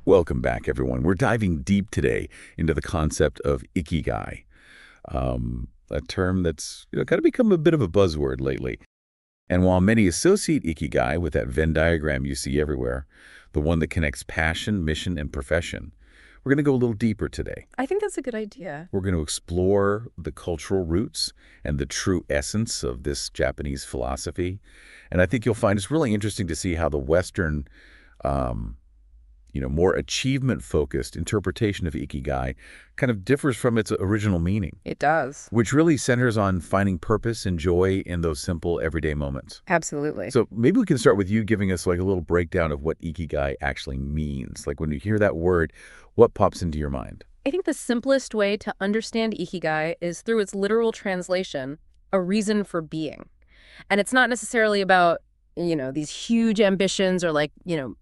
Welcome back, everyone. We're diving deep today into the concept of Ikigai, a term that's kind of become a bit of a buzzword lately. And while many associate Ikigai with that Venn diagram you see everywhere, the one that connects passion, mission, and profession, we're going to go a little deeper today. I think that's a good idea. We're going to explore the cultural roots and the true essence of this Japanese philosophy. And I think you'll find it's really interesting to see how the Western um, more achievement-focused interpretation of Ikigai kind of differs from its original meaning, It does. which really centers on finding purpose and joy in those simple everyday moments. Absolutely. So maybe we can start with you giving us like a little breakdown of what Ikigai actually means. Like when you hear that word, what pops into your mind? I think the simplest way to understand Ikigai is through its literal translation, a reason for being. And it's not necessarily about these huge ambitions or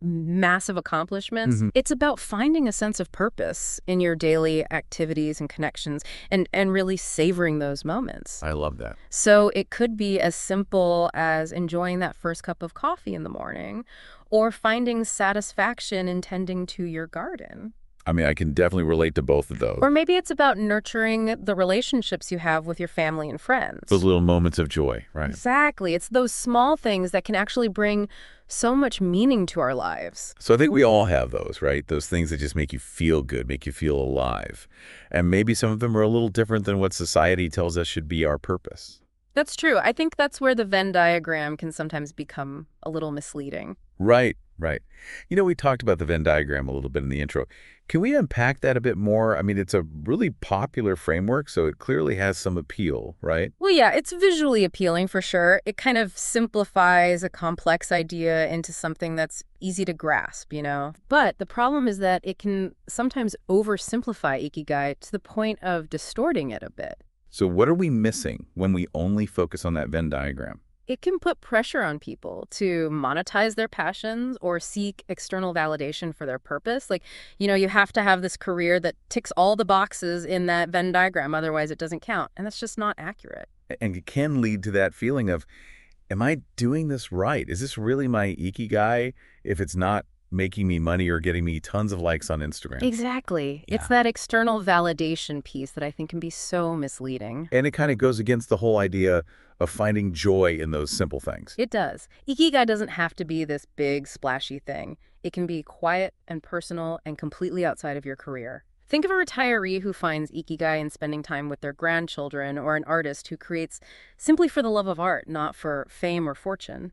massive accomplishments. Hmm. It's about finding a sense of purpose in your daily activities and connections and really savoring those moments. I love that. So it could be as simple as enjoying that first cup of coffee in the morning or finding satisfaction in tending to your garden. I mean, I can definitely relate to both of those. Or maybe it's about nurturing the relationships you have with your family and friends. Those little moments of joy, right? Exactly. It's those small things that can actually bring so much meaning to our lives. So I think we all have those, right? Those things that just make you feel good, make you feel alive. And maybe some of them are a little different than what society tells us should be our purpose. That's true. I think that's where the Venn diagram can sometimes become a little misleading. Right, right. We talked about the Venn diagram a little bit in the intro. Can we unpack that a bit more? I mean, it's a really popular framework, so it clearly has some appeal, right? Well, yeah, it's visually appealing for sure. It kind of simplifies a complex idea into something that's easy to grasp. But the problem is that it can sometimes oversimplify Ikigai to the point of distorting it a bit. So what are we missing when we only focus on that Venn diagram? It can put pressure on people to monetize their passions or seek external validation for their purpose. You have to have this career that ticks all the boxes in that Venn diagram, otherwise it doesn't count. And that's just not accurate. And it can lead to that feeling of, am I doing this right? Is this really my Ikigai if it's not making me money or getting me tons of likes on Instagram? Exactly. Yeah. It's that external validation piece that I think can be so misleading. And it kind of goes against the whole idea of finding joy in those simple things. It does. Ikigai doesn't have to be this big, splashy thing. It can be quiet and personal and completely outside of your career. Think of a retiree who finds Ikigai in spending time with their grandchildren, or an artist who creates simply for the love of art, not for fame or fortune.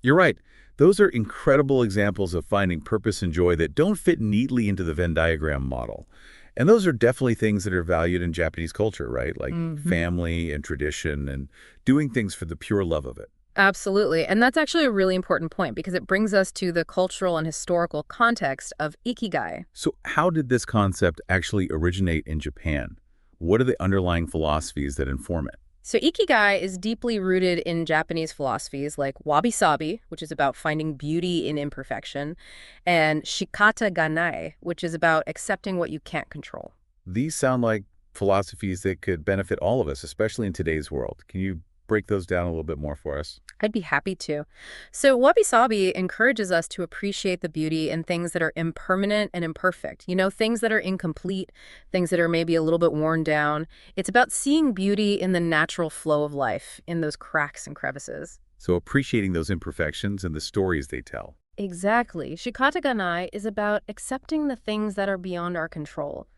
You're right. Those are incredible examples of finding purpose and joy that don't fit neatly into the Venn diagram model. And those are definitely things that are valued in Japanese culture, right? Like family and tradition and doing things for the pure love of it. Absolutely. And that's actually a really important point because it brings us to the cultural and historical context of Ikigai. So how did this concept actually originate in Japan? What are the underlying philosophies that inform it? So Ikigai is deeply rooted in Japanese philosophies like wabi-sabi, which is about finding beauty in imperfection, and shikata ganai, which is about accepting what you can't control. These sound like philosophies that could benefit all of us, especially in today's world. Can you break those down a little bit more for us? I'd be happy to. So wabi-sabi encourages us to appreciate the beauty in things that are impermanent and imperfect. Things that are incomplete, things that are maybe a little bit worn down. It's about seeing beauty in the natural flow of life, in those cracks and crevices. So appreciating those imperfections and the stories they tell. Exactly. Shikata ganai is about accepting the things that are beyond our control.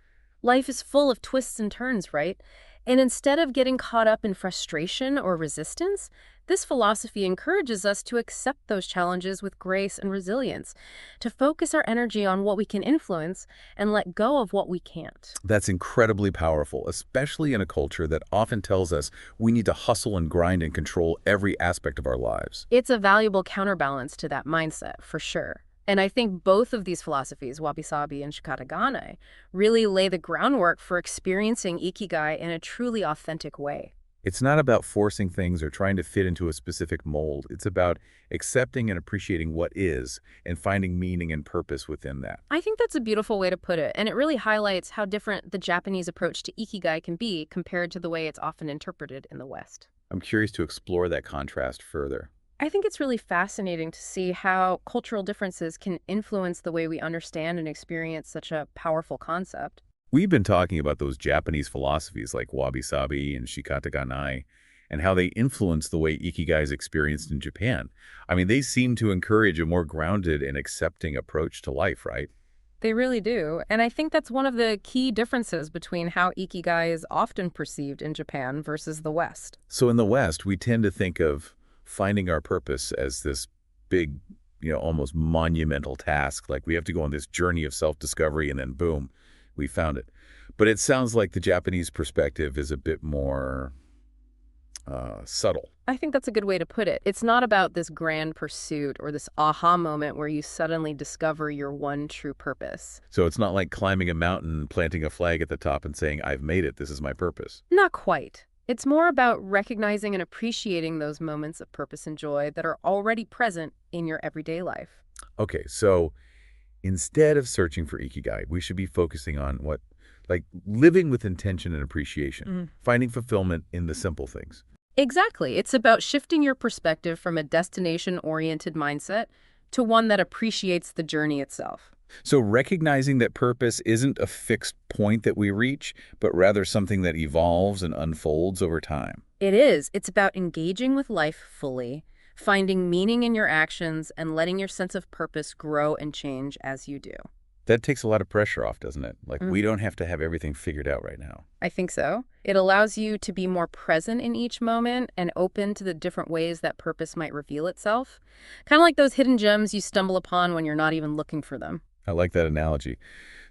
Life is full of twists and turns, right? And instead of getting caught up in frustration or resistance, this philosophy encourages us to accept those challenges with grace and resilience, to focus our energy on what we can influence and let go of what we can't. That's incredibly powerful, especially in a culture that often tells us we need to hustle and grind and control every aspect of our lives. It's a valuable counterbalance to that mindset, for sure. And I think both of these philosophies, wabi-sabi and shikata ganai, really lay the groundwork for experiencing Ikigai in a truly authentic way. It's not about forcing things or trying to fit into a specific mold. It's about accepting and appreciating what is and finding meaning and purpose within that. I think that's a beautiful way to put it, and it really highlights how different the Japanese approach to Ikigai can be compared to the way it's often interpreted in the West. I'm curious to explore that contrast further. I think it's really fascinating to see how cultural differences can influence the way we understand and experience such a powerful concept. We've been talking about those Japanese philosophies like wabi-sabi and shikata and how they influence the way Ikigai is experienced in Japan. I mean, they seem to encourage a more grounded and accepting approach to life, right? They really do. And I think that's one of the key differences between how Ikigai is often perceived in Japan versus the West. So in the West, we tend to think of finding our purpose as this big, almost monumental task. Like we have to go on this journey of self-discovery and then boom, we found it. But it sounds like the Japanese perspective is a bit more subtle. I think that's a good way to put it. It's not about this grand pursuit or this aha moment where you suddenly discover your one true purpose. So it's not like climbing a mountain, planting a flag at the top and saying, I've made it, this is my purpose. Not quite. It's more about recognizing and appreciating those moments of purpose and joy that are already present in your everyday life. Okay, so instead of searching for Ikigai, we should be focusing on like living with intention and appreciation, finding fulfillment in the simple things. Exactly. It's about shifting your perspective from a destination-oriented mindset to one that appreciates the journey itself. So recognizing that purpose isn't a fixed point that we reach, but rather something that evolves and unfolds over time. It is. It's about engaging with life fully, finding meaning in your actions, and letting your sense of purpose grow and change as you do. That takes a lot of pressure off, doesn't it? Like we don't have to have everything figured out right now. I think so. It allows you to be more present in each moment and open to the different ways that purpose might reveal itself. Kind of like those hidden gems you stumble upon when you're not even looking for them. I like that analogy.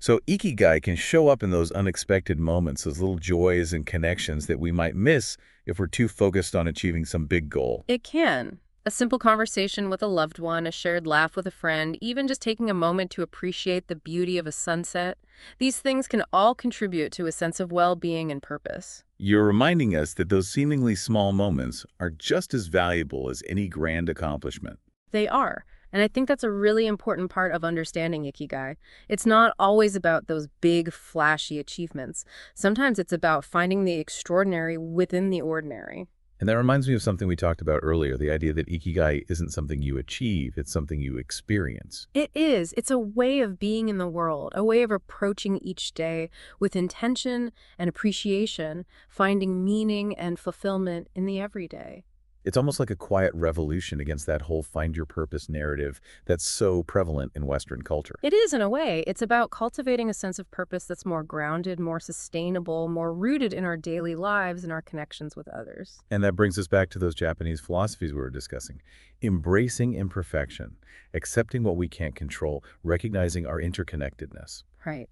So Ikigai can show up in those unexpected moments, those little joys and connections that we might miss if we're too focused on achieving some big goal. It can. A simple conversation with a loved one, a shared laugh with a friend, even just taking a moment to appreciate the beauty of a sunset. These things can all contribute to a sense of well-being and purpose. You're reminding us that those seemingly small moments are just as valuable as any grand accomplishment. They are. And I think that's a really important part of understanding Ikigai. It's not always about those big, flashy achievements. Sometimes it's about finding the extraordinary within the ordinary. And that reminds me of something we talked about earlier, the idea that Ikigai isn't something you achieve, it's something you experience. It is. It's a way of being in the world, a way of approaching each day with intention and appreciation, finding meaning and fulfillment in the everyday. It's almost like a quiet revolution against that whole find your purpose narrative that's so prevalent in Western culture. It is, in a way. It's about cultivating a sense of purpose that's more grounded, more sustainable, more rooted in our daily lives and our connections with others. And that brings us back to those Japanese philosophies we were discussing. Embracing imperfection, accepting what we can't control, recognizing our interconnectedness. Right.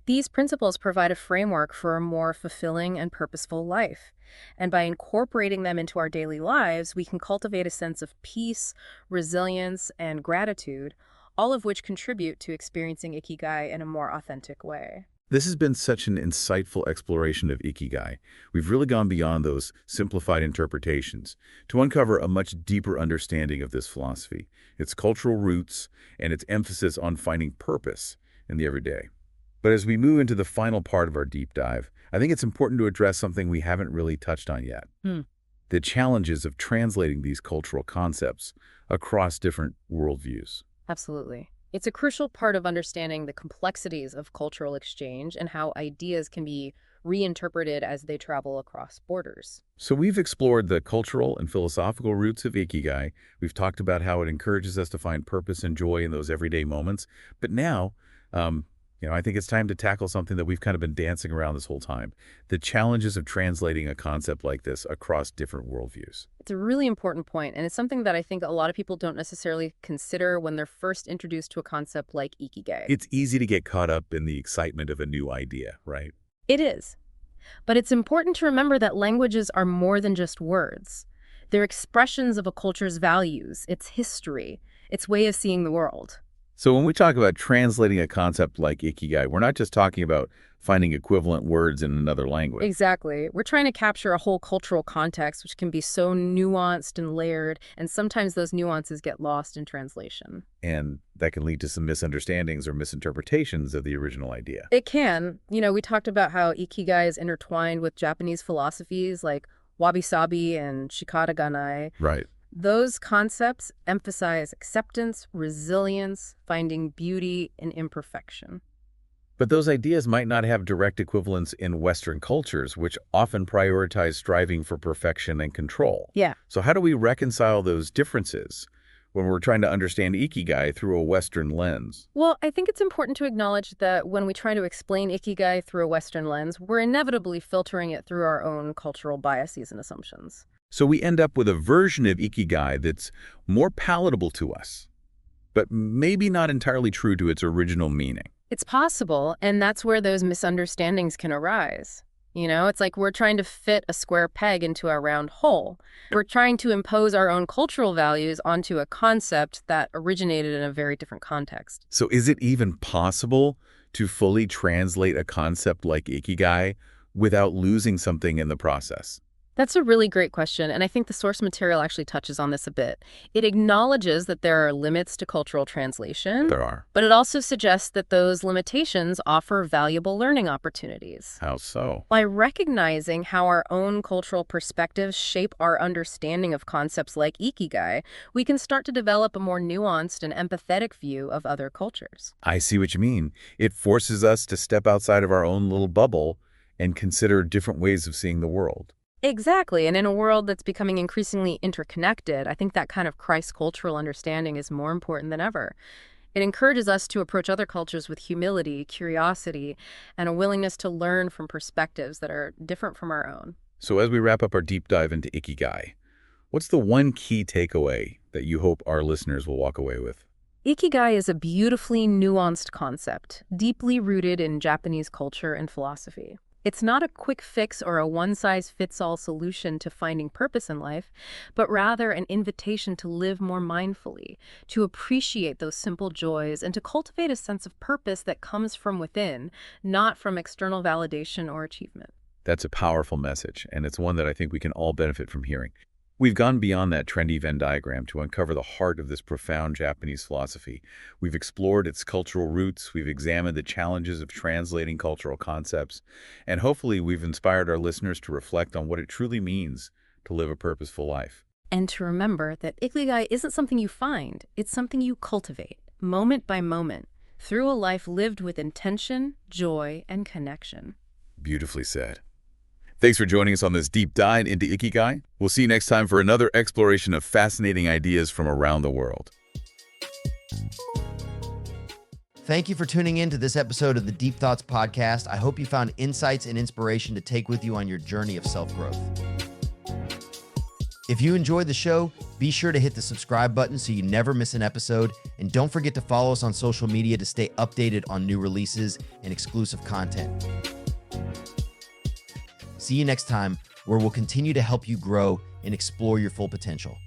These principles provide a framework for a more fulfilling and purposeful life. And by incorporating them into our daily lives, we can cultivate a sense of peace, resilience, and gratitude, all of which contribute to experiencing Ikigai in a more authentic way. This has been such an insightful exploration of Ikigai. We've really gone beyond those simplified interpretations to uncover a much deeper understanding of this philosophy, its cultural roots, and its emphasis on finding purpose in the everyday. But as we move into the final part of our deep dive, I think it's important to address something we haven't really touched on yet. The challenges of translating these cultural concepts across different worldviews. Absolutely. It's a crucial part of understanding the complexities of cultural exchange and how ideas can be reinterpreted as they travel across borders. So we've explored the cultural and philosophical roots of Ikigai. We've talked about how it encourages us to find purpose and joy in those everyday moments. But now, I think it's time to tackle something that we've kind of been dancing around this whole time, the challenges of translating a concept like this across different worldviews. It's a really important point, and it's something that I think a lot of people don't necessarily consider when they're first introduced to a concept like Ikigai. It's easy to get caught up in the excitement of a new idea, right? It is. But it's important to remember that languages are more than just words. They're expressions of a culture's values, its history, its way of seeing the world. So when we talk about translating a concept like Ikigai, we're not just talking about finding equivalent words in another language. Exactly. We're trying to capture a whole cultural context, which can be so nuanced and layered, and sometimes those nuances get lost in translation. And that can lead to some misunderstandings or misinterpretations of the original idea. It can. We talked about how Ikigai is intertwined with Japanese philosophies like wabi-sabi and shikata. Right. Those concepts emphasize acceptance, resilience, finding beauty in imperfection. But those ideas might not have direct equivalents in Western cultures, which often prioritize striving for perfection and control. Yeah. So how do we reconcile those differences when we're trying to understand Ikigai through a Western lens? Well, I think it's important to acknowledge that when we try to explain Ikigai through a Western lens, we're inevitably filtering it through our own cultural biases and assumptions. So we end up with a version of Ikigai that's more palatable to us, but maybe not entirely true to its original meaning. It's possible, and that's where those misunderstandings can arise. It's like we're trying to fit a square peg into a round hole. We're trying to impose our own cultural values onto a concept that originated in a very different context. So is it even possible to fully translate a concept like Ikigai without losing something in the process? That's a really great question, and I think the source material actually touches on this a bit. It acknowledges that there are limits to cultural translation, There are. but it also suggests that those limitations offer valuable learning opportunities. How so? By recognizing how our own cultural perspectives shape our understanding of concepts like Ikigai, we can start to develop a more nuanced and empathetic view of other cultures. I see what you mean. It forces us to step outside of our own little bubble and consider different ways of seeing the world. Exactly, and in a world that's becoming increasingly interconnected, I think that kind of cross-cultural understanding is more important than ever. It encourages us to approach other cultures with humility, curiosity, and a willingness to learn from perspectives that are different from our own. So as we wrap up our deep dive into Ikigai, what's the one key takeaway that you hope our listeners will walk away with? Ikigai is a beautifully nuanced concept, deeply rooted in Japanese culture and philosophy. It's not a quick fix or a one-size-fits-all solution to finding purpose in life, but rather an invitation to live more mindfully, to appreciate those simple joys, and to cultivate a sense of purpose that comes from within, not from external validation or achievement. That's a powerful message, and it's one that I think we can all benefit from hearing. We've gone beyond that trendy Venn diagram to uncover the heart of this profound Japanese philosophy. We've explored its cultural roots, we've examined the challenges of translating cultural concepts, and hopefully we've inspired our listeners to reflect on what it truly means to live a purposeful life. And to remember that Ikigai isn't something you find, it's something you cultivate, moment by moment, through a life lived with intention, joy, and connection. Beautifully said. Thanks for joining us on this deep dive into Ikigai. We'll see you next time for another exploration of fascinating ideas from around the world. Thank you for tuning in to this episode of the Deep Thoughts Podcast. I hope you found insights and inspiration to take with you on your journey of self-growth. If you enjoyed the show, be sure to hit the subscribe button so you never miss an episode. And don't forget to follow us on social media to stay updated on new releases and exclusive content. See you next time, where we'll continue to help you grow and explore your full potential.